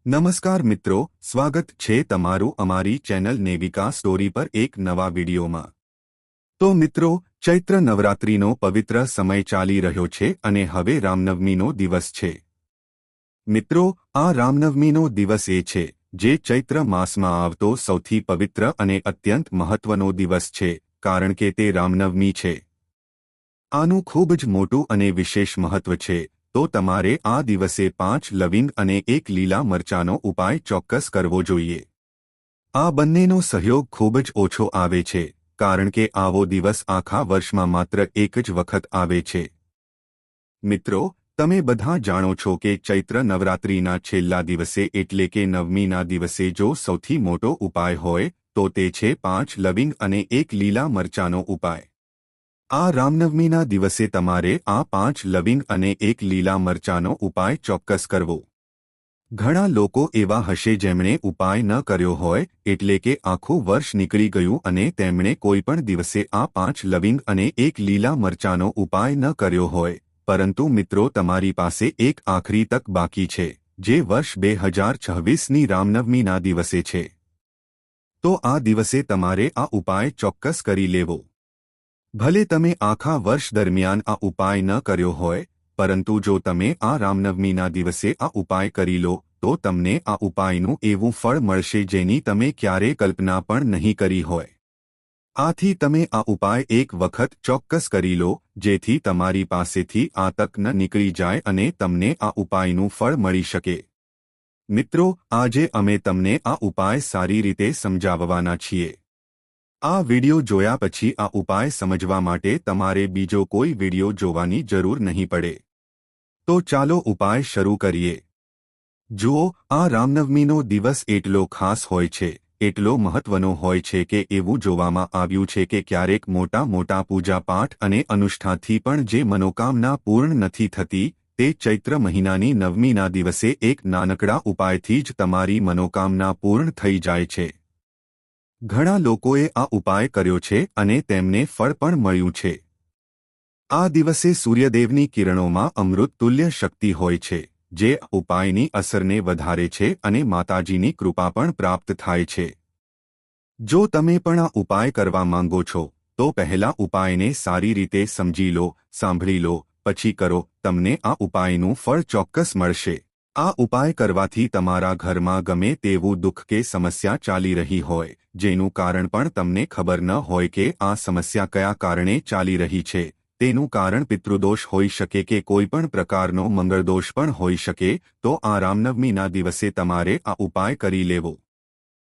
નમસ્કાર મિત્રો, સ્વાગત છે તમારું અમારી ચેનલ નેવિકા સ્ટોરી પર એક નવા વિડીયોમાં। તો મિત્રો, ચૈત્ર નવરાત્રિનો પવિત્ર સમય ચાલી રહ્યો છે અને હવે રામનવમીનો દિવસ છે। મિત્રો, આ રામનવમીનો દિવસ એ છે જે ચૈત્ર માસમાં આવતો સૌથી પવિત્ર અને અત્યંત મહત્વનો દિવસ છે, કારણ કે તે રામનવમી છે। આનું ખૂબ જ મોટું અને વિશેષ મહત્વ છે। તો તમારે આ દિવસે 5 લવિંગ અને 1 લીલા મરચાનો ઉપાય ચોક્કસ કરવો જોઈએ। આ બંનેનો સહયોગ ખૂબ જ ઓછો આવે છે, કારણ કે આવો દિવસ આખા વર્ષમાં માત્ર એક જ વખત આવે છે। મિત્રો, તમે બધા જાણો છો કે ચૈત્ર નવરાત્રિના છેલ્લા દિવસે એટલે કે નવમીના દિવસે જો સૌથી મોટો ઉપાય હોય તો તે છે 5 લવિંગ અને 1 લીલા મરચાનો ઉપાય। આ રામનવમીના દિવસે તમારે આ 5 લવિંગ અને 1 લીલા મરચાનો ઉપાય ચોક્કસ કરવો। ઘણા લોકો એવા હશે જેમણે ઉપાય ન કર્યો હોય, એટલે કે આખું વર્ષ નીકળી ગયું અને તેમણે કોઈ પણ દિવસે આ 5 લવિંગ અને 1 લીલા મરચાનો ઉપાય ન કર્યો હોય, પરંતુ મિત્રો, તમારી પાસે એક આખરી તક બાકી છે, જે વર્ષ 2026ની રામનવમીના દિવસે છે। તો આ દિવસે તમારે આ ઉપાય ચોક્કસ કરી લેવો। ભલે તમે આખા વર્ષ દરમિયાન આ ઉપાય ન કર્યો હોય, પરંતુ જો તમે આ રામનવમીના દિવસે આ ઉપાય કરી લો તો તમને આ ઉપાયનું એવું ફળ મળશે જેની તમે ક્યારેય કલ્પના પણ નહીં કરી હોય। આથી તમે આ ઉપાય એક વખત ચોક્કસ કરી લો, જેથી તમારી પાસેથી આ તક ન નીકળી જાય અને તમને આ ઉપાયનું ફળ મળી શકે। મિત્રો, આજે અમે તમને આ ઉપાય સારી રીતે સમજાવવાના છીએ। આ વિડિયો જોયા પછી આ ઉપાય સમજવા માટે તમારે બીજો કોઈ વિડિયો જોવાની જરૂર નહીં પડે। તો ચાલો ઉપાય શરૂ કરીએ। જુઓ, આ રામનવમીનો દિવસ એટલો ખાસ હોય છે, એટલો મહત્વનો હોય છે કે એવું જોવામાં આવ્યું છે કે ક્યારેક મોટા પૂજાપાઠ અને અનુષ્ઠાનથી પણ જે મનોકામના પૂર્ણ નથી થતી, તે ચૈત્ર મહિનાની નવમીના દિવસે એક નાનકડા ઉપાયથી જ તમારી મનોકામના પૂર્ણ થઈ જાય છે। ઘણા લોકોએ આ ઉપાય કર્યો છે અને તેમને ફળ પણ મળ્યું છે। આ દિવસે સૂર્યદેવની કિરણોમાં અમૃત તુલ્ય શક્તિ હોય છે, જે ઉપાયની અસરને વધારે છે અને માતાજીની કૃપા પણ પ્રાપ્ત થાય છે। જો તમે પણ આ ઉપાય કરવા માંગો છો, તો પહેલા ઉપાયને સારી રીતે સમજી લો, સાંભળી લો, પછી કરો, તમને આ ઉપાયનું ફળ ચોક્કસ મળશે। આ ઉપાય કરવાથી તમારા ઘરમાં ગમે તેવું દુઃખ કે સમસ્યા ચાલી રહી હોય, જેનું કારણ પણ તમને ખબર ન હોય કે આ સમસ્યા કયા કારણે ચાલી રહી છે, તેનું કારણ પિતૃદોષ હોઈ શકે કે કોઈ પણ પ્રકારનો મંગળદોષ પણ હોઈ શકે, તો આ રામનવમીના દિવસે તમારે આ ઉપાય કરી લેવો।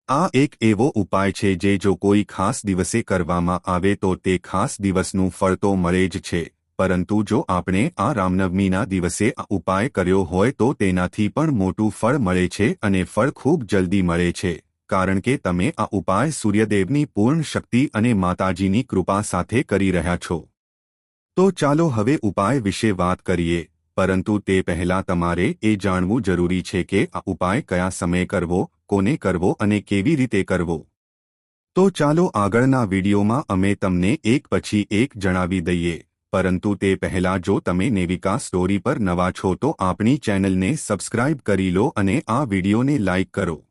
આ એક એવો ઉપાય છે જે જો કોઈ ખાસ દિવસે કરવામાં આવે તો તે ખાસ દિવસનું ફળ તો મળે જ છે, પરંતુ જો આપણે આ રામનવમીના દિવસે આ ઉપાય કર્યો હોય તો તેનાથી પણ મોટું ફળ મળે છે અને ફળ ખૂબ જલ્દી મળે છે, કારણ કે તમે આ ઉપાય સૂર્યદેવની પૂર્ણ શક્તિ અને માતાજીની કૃપા સાથે કરી રહ્યા છો। તો ચાલો હવે ઉપાય વિશે વાત કરીએ, પરંતુ તે પહેલા તમારે એ જાણવું જરૂરી છે કે આ ઉપાય કયા સમયે કરવો, કોને કરવો અને કેવી રીતે કરવો। તો ચાલો આગળના વિડીયોમાં અમે તમને એક પછી એક જણાવી દઈએ, પરંતુ તે પહેલા જો તમે નેવિકા સ્ટોરી પર નવા છો તો આપણી ચેનલને સબસ્ક્રાઇબ કરી લો અને આ વિડીયોને લાઇક કરો।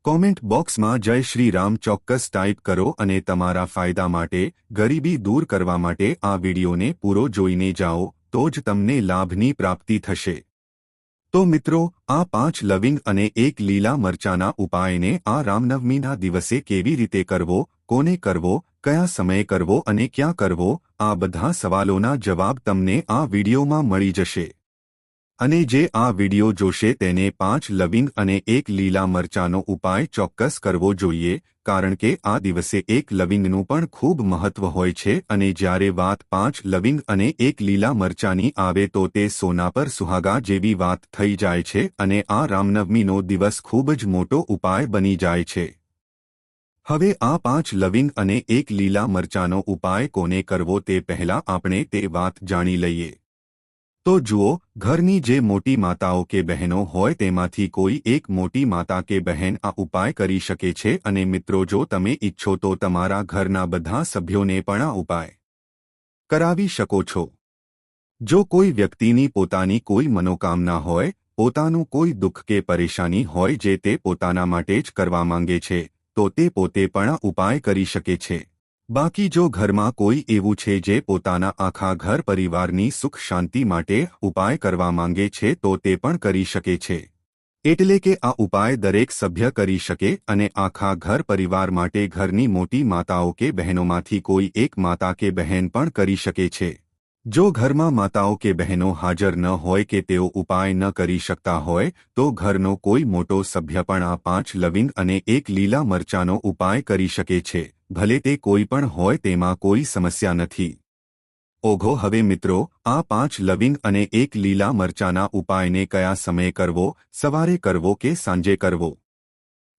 કોમેન્ટ બોક્સમાં જય શ્રી રામ ચોક્કસ ટાઈપ કરો અને તમારા ફાયદા માટે, ગરીબી દૂર કરવા માટે આ વિડીયોને પૂરો જોઈને જાઓ, તો જ તમને લાભની પ્રાપ્તિ થશે। તો મિત્રો, આ 5 લવિંગ અને 1 લીલા મરચાના ઉપાયને આ રામનવમીના દિવસે કેવી રીતે કરવો, કોને કરવો, કયા સમયે કરવો અને ક્યાં કરવો, આ બધા સવાલોના જવાબ તમને આ વિડીયોમાં મળી જશે। અને જે આ વિડીયો જોશે તેને 5 લવિંગ અને 1 લીલા મરચાનો ઉપાય ચોક્કસ કરવો જોઈએ, કારણ કે આ દિવસે 1 લવિંગનું પણ ખૂબ મહત્વ હોય છે અને જ્યારે વાત 5 લવિંગ અને 1 લીલા મરચાની આવે તો તે સોના પર સુહાગા જેવી વાત થઈ જાય છે અને આ રામનવમીનો દિવસ ખૂબ જ મોટો ઉપાય બની જાય છે। હવે આ 5 લવિંગ અને 1 લીલા મરચાનો ઉપાય કોને કરવો તે પહેલા આપણે તે વાત જાણી લઈએ। તો જુઓ, ઘરની જે મોટી માતાઓ કે બહેનો હોય તેમાંથી કોઈ એક મોટી માતા કે બહેન આ ઉપાય કરી શકે છે અને મિત્રો, જો તમે ઈચ્છો તો તમારા ઘરના બધા સભ્યોને પણ આ ઉપાય કરાવી શકો છો। જો કોઈ વ્યક્તિની પોતાની કોઈ મનોકામના હોય પોતાનું કોઈ દુઃખ કે પરેશાની હોય જે તે પોતાના માટે જ કરવા માંગે છે તો તે પોતે પણ આ ઉપાય કરી શકે છે. બાકી જો ઘરમાં કોઈ એવું છે જે પોતાના આખા ઘર પરિવારની સુખ શાંતિ માટે ઉપાય કરવા માંગે છે તો તે પણ કરી શકે છે. એટલે કે આ ઉપાય દરેક સભ્ય કરી શકે અને આખા ઘર પરિવાર માટે ઘરની મોટી માતાઓ કે બહેનોમાંથી કોઈ એક માતા કે બહેન પણ કરી શકે છે. જો ઘરમાં માતાઓ કે બહેનો હાજર ન હોય કે તેઓ ઉપાય ન કરી શકતા હોય તો ઘરનો કોઈ મોટો સભ્ય પણ આ 5 લવિંગ અને 1 લીલા મરચાંનો ઉપાય કરી શકે છે. ભલે તે કોઈ પણ હોય તેમાં કોઈ સમસ્યા નથી. ઓઘો હવે મિત્રો, આ 5 લવિંગ અને 1 લીલા મરચાંના ઉપાયને કયા સમયે કરવો, સવારે કરવો કે સાંજે કરવો?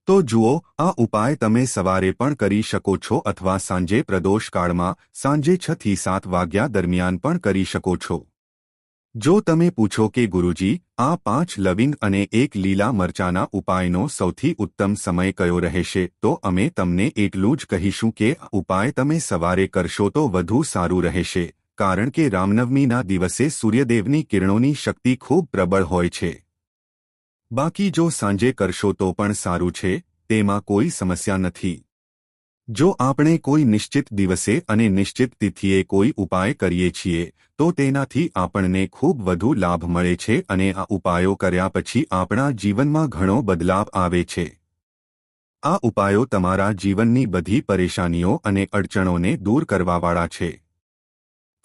તો જુઓ, આ ઉપાય તમે સવારે પણ કરી શકો છો અથવા સાંજે પ્રદોષકાળમાં સાંજે 6 થી 7 વાગ્યા દરમિયાન પણ કરી શકો છો. જો તમે પૂછો કે ગુરુજી, આ 5 લવિંગ અને 1 લીલા મરચાંના ઉપાયનો સૌથી ઉત્તમ સમય કયો રહેશે, તો અમે તમને એટલું જ કહીશું કે આ ઉપાય તમે સવારે કરશો તો વધુ સારું રહેશે. કારણ કે રામનવમીના દિવસે સૂર્યદેવની કિરણોની શક્તિ ખૂબ પ્રબળ હોય છે. બાકી જો સાંજે કરશો તો પણ સારું છે, તેમાં કોઈ સમસ્યા નથી. જો આપણે કોઈ નિશ્ચિત દિવસે અને નિશ્ચિત તિથિએ કોઈ ઉપાય કરીએ છીએ તો તેનાથી આપણને ખૂબ વધુ લાભ મળે છે અને આ ઉપાયો કર્યા પછી આપણા જીવનમાં ઘણો બદલાવ આવે છે. આ ઉપાયો તમારા જીવનની બધી પરેશાનીઓ અને અડચણોને દૂર કરવાવાળા છે.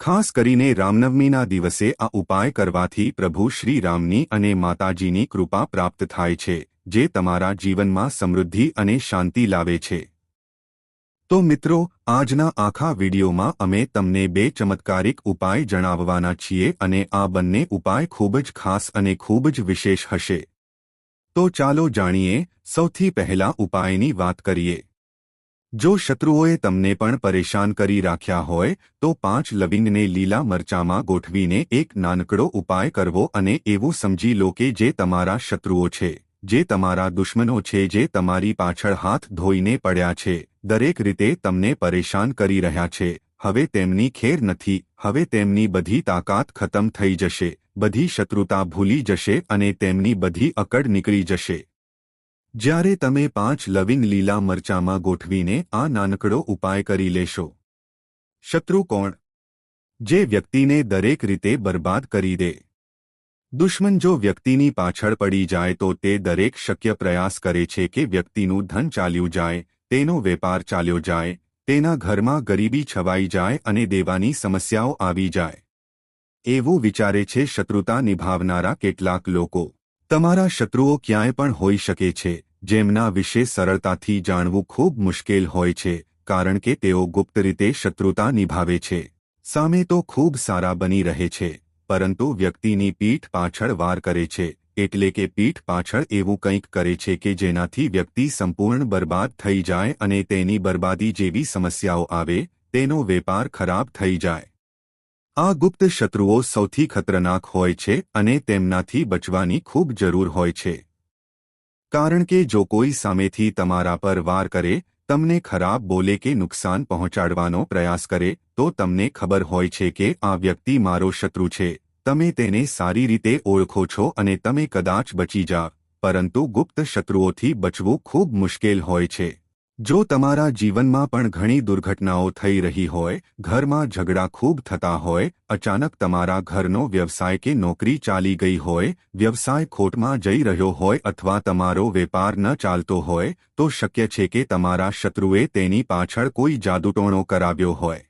ખાસ કરીને રામનવમીના દિવસે આ ઉપાય કરવાથી પ્રભુ શ્રી રામની અને માતાજીની કૃપા પ્રાપ્ત થાય છે, જે તમારા જીવનમાં સમૃદ્ધિ અને શાંતિ લાવે છે. તો મિત્રો, આજના આખા વિડીયોમાં અમે તમને 2 ચમત્કારિક ઉપાય જણાવવાના છીએ અને આ બંને ઉપાય ખૂબ જ ખાસ અને ખૂબ જ વિશેષ હશે. તો ચાલો જાણીએ. સૌથી પહેલા ઉપાયની વાત કરીએ. જો શત્રુઓએ તમને પણ પરેશાન કરી રાખ્યા હોય તો 5 લવિંગને લીલા મરચાંમાં ગોઠવીને એક નાનકડો ઉપાય કરવો અને એવું સમજી લો કે જે તમારા શત્રુઓ છે, જે તમારા દુશ્મનો છે, જે તમારી પાછળ હાથ ધોઈને પડ્યા છે, દરેક રીતે તમને પરેશાન કરી રહ્યા છે, હવે તેમની ખેર નથી. હવે તેમની બધી તાકાત ખતમ થઈ જશે, બધી શત્રુતા ભૂલી જશે અને તેમની બધી અકડ નીકળી જશે. જ્યારે તમે 5 લવિંગ લીલા મરચાંમાં ગોઠવીને આ નાનકડો ઉપાય કરી લેશો. શત્રુ કોણ? જે વ્યક્તિને દરેક રીતે બરબાદ કરી દે. દુશ્મન જો વ્યક્તિની પાછળ પડી જાય તો તે દરેક શક્ય પ્રયાસ કરે છે કે વ્યક્તિનું ધન ચાલ્યું જાય, તેનો વેપાર ચાલ્યો જાય, તેના ઘરમાં ગરીબી છવાઈ જાય અને દેવાની સમસ્યાઓ આવી જાય. એવું વિચારે છે શત્રુતા નિભાવનારા કેટલાક લોકો. તમારા શત્રુઓ ક્યાંય પણ હોઈ શકે છે, જેમના વિશે સરળતાથી જાણવું ખૂબ મુશ્કેલ હોય છે, કારણ કે તેઓ ગુપ્ત રીતે શત્રુતા નિભાવે છે. સામે તો ખૂબ સારા બની રહે છે, પરંતુ વ્યક્તિની પીઠ પાછળ વાર કરે છે, એટલે કે પીઠ પાછળ એવું કંઈક કરે છે કે જેનાથી વ્યક્તિ સંપૂર્ણ બરબાદ થઈ જાય અને તેની બરબાદી જેવી સમસ્યાઓ આવે, તેનો વેપાર ખરાબ થઈ જાય. આ ગુપ્ત શત્રુઓ સૌથી ખતરનાક હોય છે અને તેમનાથી બચવાની ખૂબ જરૂર હોય છે. કારણ કે જો કોઈ સામેથી તમારા પર વાર કરે, તમને ખરાબ બોલે કે નુકસાન પહોંચાડવાનો પ્રયાસ કરે, તો તમને ખબર હોય છે કે આ વ્યક્તિ મારો શત્રુ છે. તમે તેને સારી રીતે ઓળખો છો અને તમે કદાચ બચી જાઓ, પરંતુ ગુપ્ત શત્રુઓથી બચવું ખૂબ મુશ્કેલ હોય છે. જો તમારા જીવનમાં પણ ઘણી દુર્ઘટનાઓ થઈ રહી હોય, ઘરમાં ઝઘડા ખૂબ થતા હોય, અચાનક તમારા ઘરનો વ્યવસાય કે નોકરી ચાલી ગઈ હોય, વ્યવસાય ખોટમાં જઈ રહ્યો હોય અથવા તમારો વેપાર ન ચાલતો હોય, તો શક્ય છે કે તમારા શત્રુએ તેની પાછળ કોઈ જાદુટોણો કરાવ્યો હોય.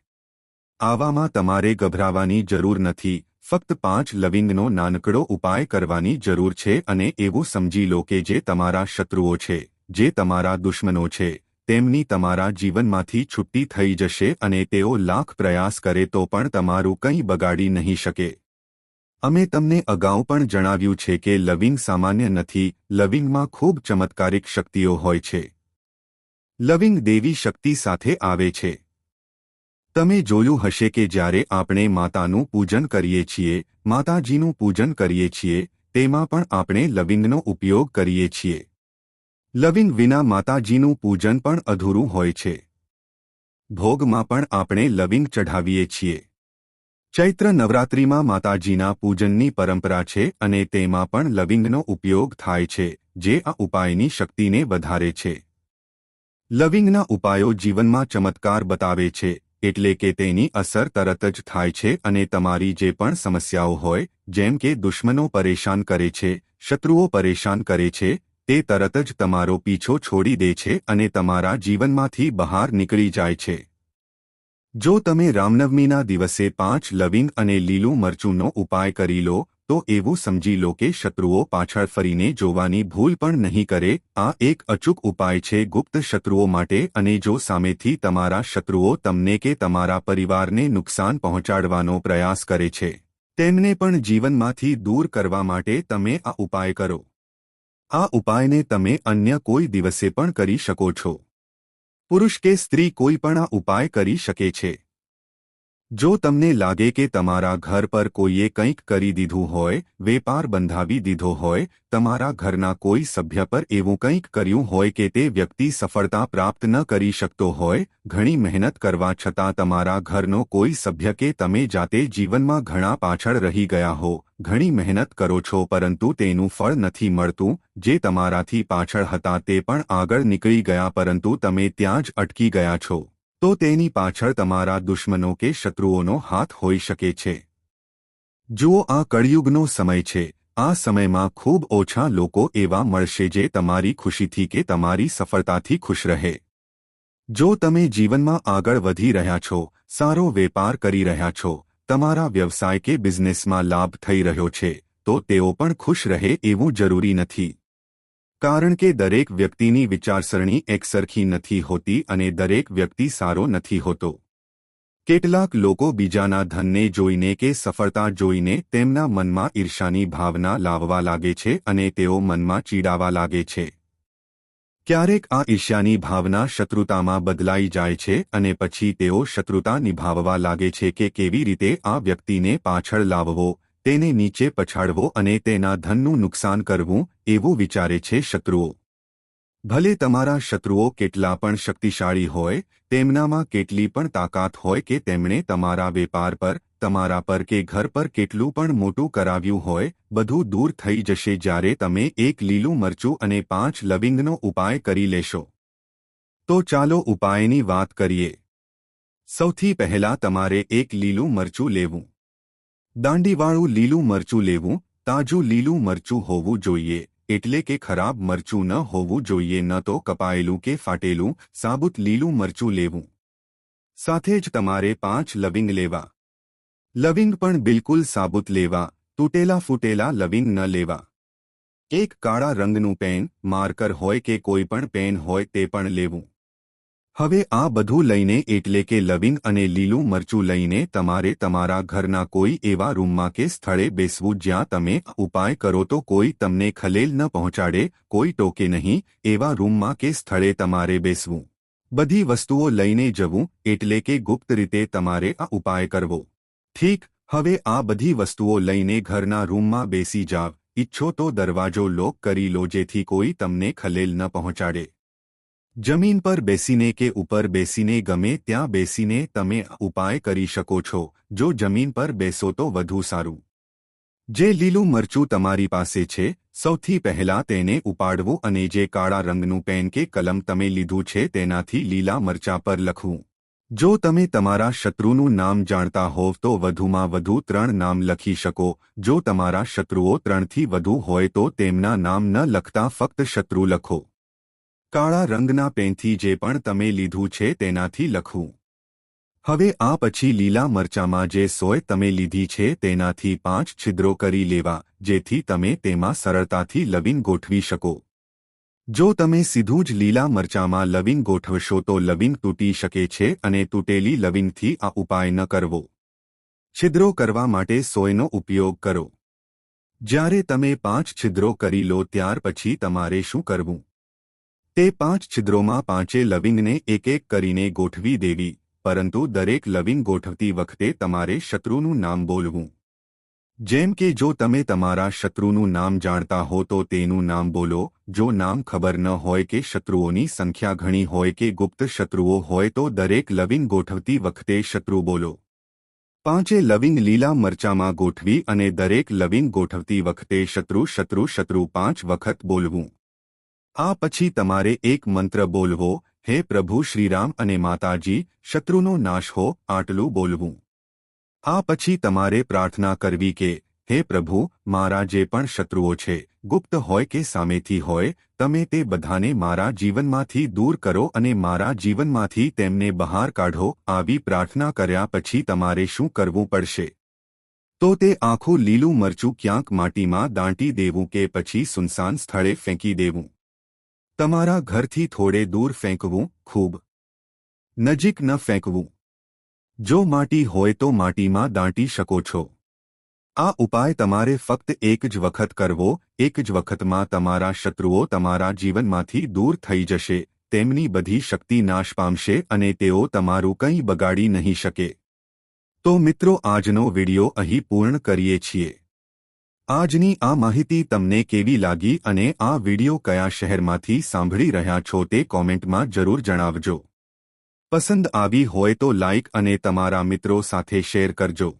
આવામાં તમારે ગભરાવાની જરૂર નથી. ફક્ત 5 લવિંગનો નાનકડો ઉપાય કરવાની જરૂર છે અને એવું સમજી લો કે જે તમારા શત્રુઓ છે, જે તમારા દુશ્મનો છે, તેમની તમારા જીવનમાંથી છુટ્ટી થઈ જશે અને તેઓ લાખ પ્રયાસ કરે તો પણ તમારું કંઈ બગાડી નહીં શકે. અમે તમને અગાઉ પણ જણાવ્યું છે કે લવિંગ સામાન્ય નથી, લવિંગમાં ખૂબ ચમત્કારિક શક્તિઓ હોય છે. લવિંગ દેવી શક્તિ સાથે આવે છે. તમે જોયું હશે કે જ્યારે આપણે માતાનું પૂજન કરીએ છીએ, માતાજીનું પૂજન કરીએ છીએ, તેમાં પણ આપણે લવિંગનો ઉપયોગ કરીએ છીએ. લવિંગ વિના માતાજીનું પૂજન પણ અધૂરું હોય છે. ભોગમાં પણ આપણે લવિંગ ચઢાવીએ છીએ. ચૈત્ર નવરાત્રિમાં માતાજીના પૂજનની પરંપરા છે અને તેમાં પણ લવિંગનો ઉપયોગ થાય છે, જે આ ઉપાયની શક્તિને વધારે છે. લવિંગના ઉપાયો જીવનમાં ચમત્કાર બતાવે છે, એટલે કે તેની અસર તરત જ થાય છે અને તમારી જે પણ સમસ્યાઓ હોય, જેમ કે દુશ્મનો પરેશાન કરે છે, શત્રુઓ પરેશાન કરે છે, તે તરત જ તમારો પીછો છોડી દે છે અને તમારા જીવનમાંથી બહાર નીકળી જાય છે. જો તમે રામનવમીના દિવસે 5 લવિંગ અને લીલું મરચુંનો ઉપાય કરી લો, તો એવું સમજી લો કે શત્રુઓ પાછળ ફરીને જોવાની ભૂલ પણ નહીં કરે. આ એક અચૂક ઉપાય છે ગુપ્ત શત્રુઓ માટે, અને જો સામેથી તમારા શત્રુઓ તમને કે તમારા પરિવારને નુકસાન પહોંચાડવાનો પ્રયાસ કરે છે, તેમને પણ જીવનમાંથી દૂર કરવા માટે તમે આ ઉપાય કરો. આ ઉપાયને તમે અન્ય કોઈ દિવસે પણ કરી શકો છો. પુરુષ કે સ્ત્રી કોઈ પણ આ ઉપાય કરી શકે છે. જો તમને લાગે કે તમારા ઘર પર કોઈએ કંઈક કરી દીધું હોય, વેપાર બંધાવી દીધો હોય, તમારા ઘરના કોઈ સભ્ય પર એવું કંઈક કર્યું હોય કે તે વ્યક્તિ સફળતા પ્રાપ્ત ન કરી શકતો હોય, ઘણી મહેનત કરવા છતાં તમારા ઘરનો કોઈ સભ્ય કે તમે જાતે જીવનમાં ઘણા પાછળ રહી ગયા હો, ઘણી મહેનત કરો છો પરંતુ તેનું ફળ નથી મળતું, જે તમારાથી પાછળ હતા તે પણ આગળ નીકળી ગયા પરંતુ તમે ત્યાં જ અટકી ગયા છો, તો તેની પાછળ તમારા દુશ્મનો કે શત્રુઓનો હાથ હોઈ શકે છે. જુઓ, આ કળિયુગનો સમય છે. આ સમયમાં ખૂબ ઓછા લોકો એવા મળશે જે તમારી ખુશીથી કે તમારી સફળતાથી ખુશ રહે. જો તમે જીવનમાં આગળ વધી રહ્યા છો, સારો વેપાર કરી રહ્યા છો, તમારા વ્યવસાય કે બિઝનેસમાં લાભ થઈ રહ્યો છે, તો તેઓ પણ ખુશ રહે એવું જરૂરી નથી. કારણ કે દરેક વ્યક્તિની વિચારસરણી એકસરખી નથી હોતી અને દરેક વ્યક્તિ સારો નથી હોતો. કેટલાક લોકો બીજાના ધનને જોઈને કે સફળતા જોઈને તેમના મનમાં ઈર્ષાની ભાવના લાવવા લાગે છે અને તેઓ મનમાં ચીડાવા લાગે છે. ક્યારેક આ ઈર્ષ્યાની ભાવના શત્રુતામાં બદલાઈ જાય છે અને પછી તેઓ શત્રુતા નિભાવવા લાગે છે કે કેવી રીતે આ વ્યક્તિને પાછળ લાવવો, તેને નીચે પછાડવો અને તેના ધનનું નુકસાન કરવું, એવું વિચારે છે શત્રુઓ. ભલે તમારા શત્રુઓ કેટલા પણ શક્તિશાળી હોય, તેમનામાં કેટલી પણ તાકાત હોય કે તેમણે તમારા વેપાર પર, તમારા પર કે ઘર પર કેટલું પણ મોટું કરાવ્યું હોય, બધું દૂર થઈ જશે જ્યારે તમે એક લીલું મરચું અને 5 લવિંગનો ઉપાય કરી લેશો. તો ચાલો ઉપાયની વાત કરીએ. સૌથી પહેલા તમારે એક લીલું મરચું લેવું. દાંડીવાળું લીલું મરચું લેવું. તાજું લીલું મરચું હોવું જોઈએ, એટલે કે ખરાબ મરચું ન હોવું જોઈએ, ન તો કપાયેલું કે ફાટેલું, સાબુત લીલું મરચું લેવું. સાથે જ તમારે 5 લવિંગ લેવા. લવિંગ પણ બિલકુલ સાબુત લેવા, તૂટેલા ફૂટેલા લવિંગ ન લેવા. એક કાળા રંગનું પેન, માર્કર હોય કે કોઈ પણ પેન હોય તે પણ લેવું. હવે આ બધું લઈને એટલે કે લવિંગ અને લીલું મરચું લઈને તમારે તમારા ઘરના કોઈ એવા રૂમમાં કે સ્થળે બેસવું જ્યાં તમે ઉપાય કરો તો કોઈ તમને ખલેલ ન પહોંચાડે, કોઈ ટોકે નહીં, એવા રૂમમાં કે સ્થળે તમારે બેસવું. બધી વસ્તુઓ લઈને જવું, એટલે કે ગુપ્ત રીતે તમારે આ ઉપાય કરવો. ઠીક, હવે આ બધી વસ્તુઓ લઈને ઘરના રૂમમાં બેસી જાવ. ઈચ્છો તો દરવાજો લોક કરી લો જેથી કોઈ તમને ખલેલ ન પહોંચાડે. જમીન પર બેસીને કે ઉપર બેસીને ગમે ત્યાં બેસીને તમે ઉપાય કરી શકો છો. જો જમીન પર બેસો તો વધુ સારું. જે લીલું મરચું તમારી પાસે છે, સૌથી પહેલા તેને ઉપાડવું અને જે કાળા રંગનું પેન કે કલમ તમે લીધું છે તેનાથી લીલા મરચા પર લખવું. જો તમે તમારા શત્રુનું નામ જાણતા હોવ તો વધુમાં વધુ 3 નામ લખી શકો. જો તમારા શત્રુઓ 3થી વધુ હોય તો તેમના નામ ન લખતા ફક્ત શત્રુ લખો. કાળા રંગના પેનથી જે પણ તમે લીધું છે તેનાથી લખવું. હવે આ પછી લીલા મરચામાં જે સોય તમે લીધી છે તેનાથી 5 છિદ્રો કરી લેવા, જેથી તમે તેમાં સરળતાથી લવિંગ ગોઠવી શકો. જો તમે સીધું જ લીલા મરચામાં લવિંગ ગોઠવશો તો લવિંગ તૂટી શકે છે અને તૂટેલી લવિંગથી આ ઉપાય ન કરવો. છિદ્રો કરવા માટે સોયનો ઉપયોગ કરો. જ્યારે તમે 5 છિદ્રો કરી લો ત્યાર પછી તમારે શું કરવું? તે 5 છિદ્રોમાં 5 લવિંગને એક એક કરીને ગોઠવી દેવી, પરંતુ દરેક લવિંગ ગોઠવતી વખતે તમારે શત્રુનું નામ બોલવું. જેમ કે જો તમે તમારા શત્રુનું નામ જાણતા હો તો તેનું નામ બોલો. જો નામ ખબર ન હોય કે શત્રુઓની સંખ્યા ઘણી હોય કે ગુપ્ત શત્રુઓ હોય તો દરેક લવિંગ ગોઠવતી વખતે શત્રુ બોલો. પાંચે લવિંગ લીલા મરચામાં ગોઠવી અને દરેક લવિંગ ગોઠવતી વખતે શત્રુ શત્રુ શત્રુ 5 વખત બોલવું. આ પછી તમારે એક મંત્ર બોલવો, હે પ્રભુ શ્રીરામ અને માતાજી, શત્રુનો નાશ હો, આટલું બોલવું. આ પછી તમારે પ્રાર્થના કરવી કે, હે પ્રભુ, મારા જે પણ શત્રુઓ છે, ગુપ્ત હોય કે સામેથી હોય, તમે તે બધાને મારા જીવનમાંથી દૂર કરો અને મારા જીવનમાંથી તેમને બહાર કાઢો. આવી પ્રાર્થના કર્યા પછી તમારે શું કરવું પડશે? તો તે આખું લીલું મરચું ક્યાંક માટીમાં દાંટી દેવું કે પછી સુનસાન સ્થળે ફેંકી દેવું. તમારા ઘરથી થોડે દૂર ફેંકવું, ખૂબ નજીક ન ફેંકવું. જો માટી હોય તો માટીમાં દાંટી શકો છો. આ ઉપાય તમારે ફક્ત એક જ વખત કરવો. એક જ વખતમાં તમારા શત્રુઓ તમારા જીવનમાંથી દૂર થઈ જશે, તેમની બધી શક્તિ નાશ પામશે અને તેઓ તમારું કંઈ બગાડી નહીં શકે. તો મિત્રો, આજનો વિડિયો અહીં પૂર્ણ કરીએ છીએ. આજની આ માહિતી તમને કેવી લાગી અને આ વિડિયો કયા શહેરમાંથી સાંભળી રહ્યા છો તે કોમેન્ટમાં જરૂર જણાવજો. પસંદ આવી હોય તો લાઇક અને તમારા મિત્રો સાથે શેર કરજો.